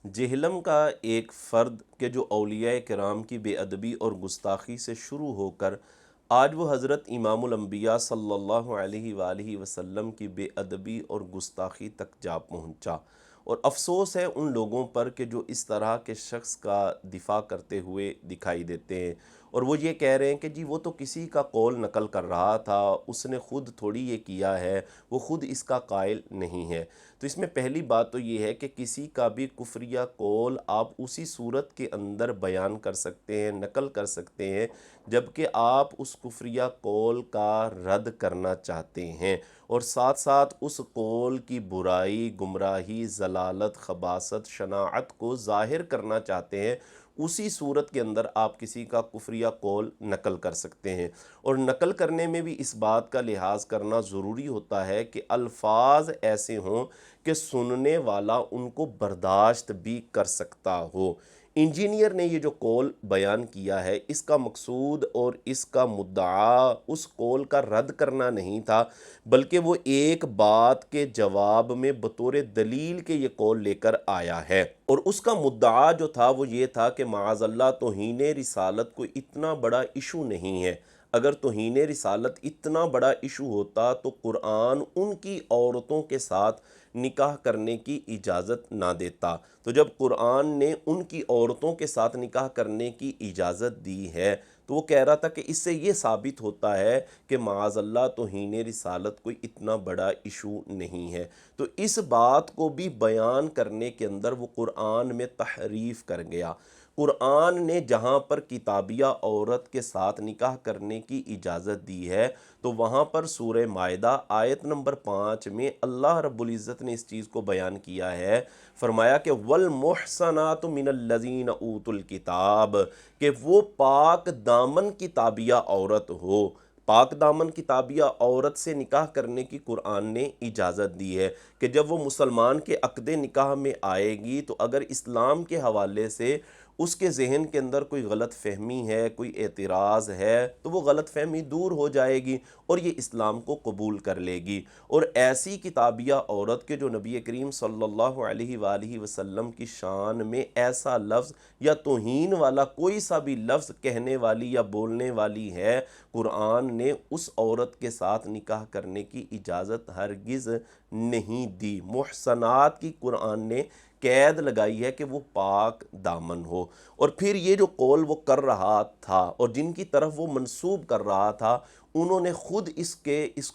جہلم کا ایک فرد کہ جو اولیاء کرام کی بے ادبی اور گستاخی سے شروع ہو کر آج وہ حضرت امام الانبیاء صلی اللہ علیہ وآلہ وسلم کی بے ادبی اور گستاخی تک جا پہنچا، اور افسوس ہے ان لوگوں پر کہ جو اس طرح کے شخص کا دفاع کرتے ہوئے دکھائی دیتے ہیں، اور وہ یہ کہہ رہے ہیں کہ جی وہ تو کسی کا قول نقل کر رہا تھا، اس نے خود تھوڑی یہ کیا ہے، وہ خود اس کا قائل نہیں ہے۔ تو اس میں پہلی بات تو یہ ہے کہ کسی کا بھی کفریہ قول آپ اسی صورت کے اندر بیان کر سکتے ہیں، نقل کر سکتے ہیں جبکہ آپ اس کفریہ قول کا رد کرنا چاہتے ہیں، اور ساتھ ساتھ اس قول کی برائی، گمراہی، ضلالت، خباثت، شناعت کو ظاہر کرنا چاہتے ہیں۔ اسی صورت کے اندر آپ کسی کا کفریہ قول نقل کر سکتے ہیں، اور نقل کرنے میں بھی اس بات کا لحاظ کرنا ضروری ہوتا ہے کہ الفاظ ایسے ہوں کہ سننے والا ان کو برداشت بھی کر سکتا ہو۔ انجینئر نے یہ جو قول بیان کیا ہے، اس کا مقصود اور اس کا مدعا اس قول کا رد کرنا نہیں تھا، بلکہ وہ ایک بات کے جواب میں بطور دلیل کے یہ قول لے کر آیا ہے، اور اس کا مدعا جو تھا وہ یہ تھا کہ معاذ اللہ توہین رسالت کوئی اتنا بڑا ایشو نہیں ہے۔ اگر توہین رسالت اتنا ایشو ہوتا تو قرآن ان کی عورتوں کے ساتھ نکاح کرنے کی اجازت نہ دیتا۔ تو جب قرآن نے ان کی عورتوں کے ساتھ نکاح کرنے کی اجازت دی ہے تو وہ کہہ رہا تھا کہ اس سے یہ ثابت ہوتا ہے کہ معاذ اللہ توہین رسالت کوئی اتنا بڑا ایشو نہیں ہے۔ تو اس بات کو بھی بیان کرنے کے اندر وہ قرآن میں تحریف کر گیا۔ قرآن نے جہاں پر کتابیہ عورت کے ساتھ نکاح کرنے کی اجازت دی ہے تو وہاں پر سورہ مائدہ آیت نمبر 5 میں اللہ رب العزت نے اس چیز کو بیان کیا ہے، فرمایا کہ وَالْمُحْصَنَاتُ مِنَ الَّذِينَ أُوتُوا الْكِتَابَ، کہ وہ پاک دامن کتابیہ عورت ہو۔ پاک دامن کتابیہ عورت سے نکاح کرنے کی قرآن نے اجازت دی ہے کہ جب وہ مسلمان کے عقد نکاح میں آئے گی تو اگر اسلام کے حوالے سے اس کے ذہن کے اندر کوئی غلط فہمی ہے، کوئی اعتراض ہے، تو وہ غلط فہمی دور ہو جائے گی اور یہ اسلام کو قبول کر لے گی۔ اور ایسی کتابیہ عورت کے جو نبی کریم صلی اللہ علیہ وآلہ وسلم کی شان میں ایسا لفظ یا توہین والا کوئی سا بھی لفظ کہنے والی یا بولنے والی ہے، قرآن نے اس عورت کے ساتھ نکاح کرنے کی اجازت ہرگز نہیں دی۔ محسنات کی قرآن نے قید لگائی ہے کہ وہ پاک دامن ہو۔ اور پھر یہ جو قول وہ کر رہا تھا اور جن کی طرف وہ منسوب کر رہا تھا، انہوں نے خود اس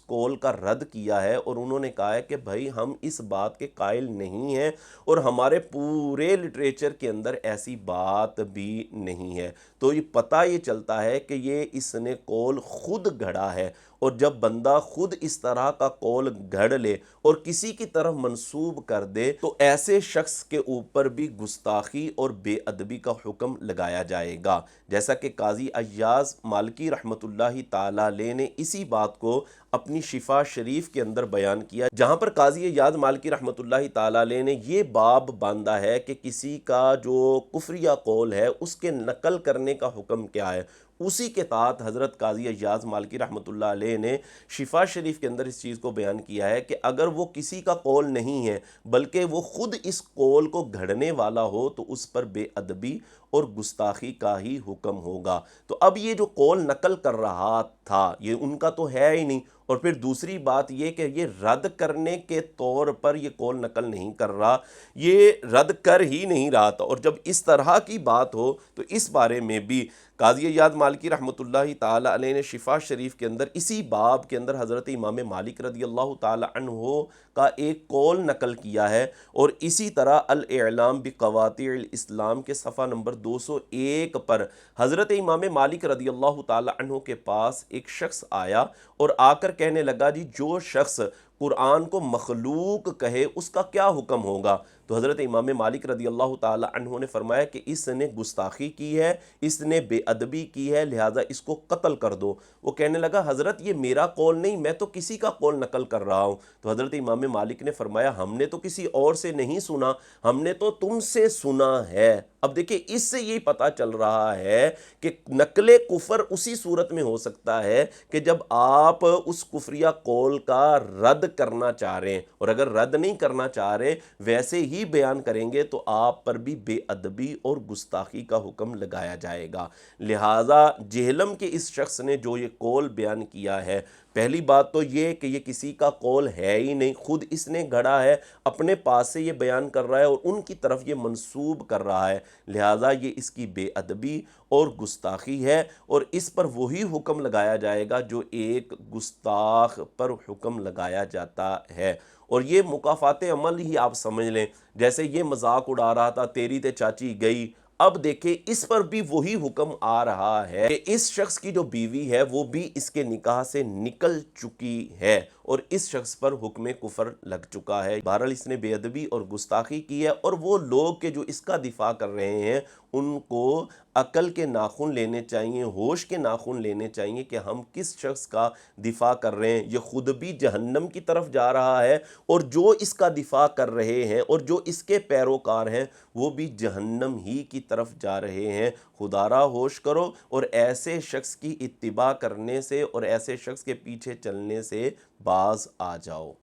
قول کا رد کیا ہے، اور انہوں نے کہا ہے کہ بھائی ہم اس بات کے قائل نہیں ہیں اور ہمارے پورے لٹریچر کے اندر ایسی بات بھی نہیں ہے۔ تو یہ پتہ یہ چلتا ہے کہ یہ اس نے قول خود گھڑا ہے، اور جب بندہ خود اس طرح کا قول گھڑ لے اور کسی کی طرف منسوب کر دے تو ایسے شخص کے اوپر بھی گستاخی اور بے ادبی کا حکم لگایا جائے گا، جیسا کہ قاضی ایاز مالکی رحمۃ اللہ تعالی علیہ نے اسی بات کو اپنی شفا شریف کے اندر بیان کیا، جہاں پر قاضی ایاز مالکی رحمۃ اللہ تعالی علیہ نے یہ باب باندھا ہے کہ کسی کا جو کفریہ قول ہے اس کے نقل کرنے کا حکم کیا ہے۔ اسی کے تحت حضرت قاضی ایاز مالکی رحمۃ اللہ علیہ نے شفا شریف کے اندر اس چیز کو بیان کیا ہے کہ اگر وہ کسی کا قول نہیں ہے بلکہ وہ خود اس قول کو گھڑنے والا ہو تو اس پر بے ادبی اور گستاخی کا ہی حکم ہوگا۔ تو اب یہ جو قول نقل کر رہا تھا یہ ان کا تو ہے ہی نہیں، اور پھر دوسری بات یہ کہ یہ رد کرنے کے طور پر یہ قول نقل نہیں کر رہا، یہ رد کر ہی نہیں رہا تھا۔ اور جب اس طرح کی بات ہو تو اس بارے میں بھی قاضی ایاز مالکی رحمۃ اللہ تعالی علیہ نے شفا شریف کے اندر اسی باب کے اندر حضرت امام مالک رضی اللہ تعالی عنہ کا ایک قول نقل کیا ہے، اور اسی طرح الاعلام بقواطع الاسلام کے صفحہ نمبر 201 پر حضرت امام مالک رضی اللہ تعالی عنہ کے پاس ایک شخص آیا اور آ کر کہنے لگا جی جو شخص قرآن کو مخلوق کہے اس کا کیا حکم ہوگا؟ تو حضرت امام مالک رضی اللہ تعالی عنہ نے فرمایا کہ اس نے گستاخی کی ہے، اس نے بے ادبی کی ہے، لہٰذا اس کو قتل کر دو۔ وہ کہنے لگا حضرت یہ میرا قول نہیں، میں تو کسی کا قول نقل کر رہا ہوں۔ تو حضرت امام مالک نے فرمایا ہم نے تو کسی اور سے نہیں سنا، ہم نے تو تم سے سنا ہے۔ اب دیکھیں اس سے یہی پتہ چل رہا ہے کہ نقل کفر اسی صورت میں ہو سکتا ہے کہ جب آپ اس کفریہ قول کا رد کرنا چاہ رہے ہیں، اور اگر رد نہیں کرنا چاہ رہے ویسے ہی بیان کریں گے تو آپ پر بھی بے ادبی اور گستاخی کا حکم لگایا جائے گا۔ لہٰذا جہلم کے اس شخص نے جو یہ قول بیان کیا ہے، پہلی بات تو یہ کہ یہ کسی کا قول ہے ہی نہیں، خود اس نے گھڑا ہے، اپنے پاس سے یہ بیان کر رہا ہے اور ان کی طرف یہ منسوب کر رہا ہے، لہٰذا یہ اس کی بے ادبی اور گستاخی ہے، اور اس پر وہی حکم لگایا جائے گا جو ایک گستاخ پر حکم لگایا جاتا ہے۔ اور یہ مکافات عمل ہی آپ سمجھ لیں، جیسے یہ مذاق اڑا رہا تھا تیری تے چاچی گئی، اب دیکھیں اس پر بھی وہی حکم آ رہا ہے کہ اس شخص کی جو بیوی ہے وہ بھی اس کے نکاح سے نکل چکی ہے اور اس شخص پر حکم کفر لگ چکا ہے۔ بہرحال اس نے بے ادبی اور گستاخی کی ہے، اور وہ لوگ کہ جو اس کا دفاع کر رہے ہیں ان کو عقل کے ناخن لینے چاہیے، ہوش کے ناخن لینے چاہیے کہ ہم کس شخص کا دفاع کر رہے ہیں۔ یہ خود بھی جہنم کی طرف جا رہا ہے، اور جو اس کا دفاع کر رہے ہیں اور جو اس کے پیروکار ہیں وہ بھی جہنم ہی کی طرف جا رہے ہیں۔ خدا را ہوش کرو اور ایسے شخص کی اتباع کرنے سے اور ایسے شخص کے پیچھے چلنے سے باز آ جاؤ۔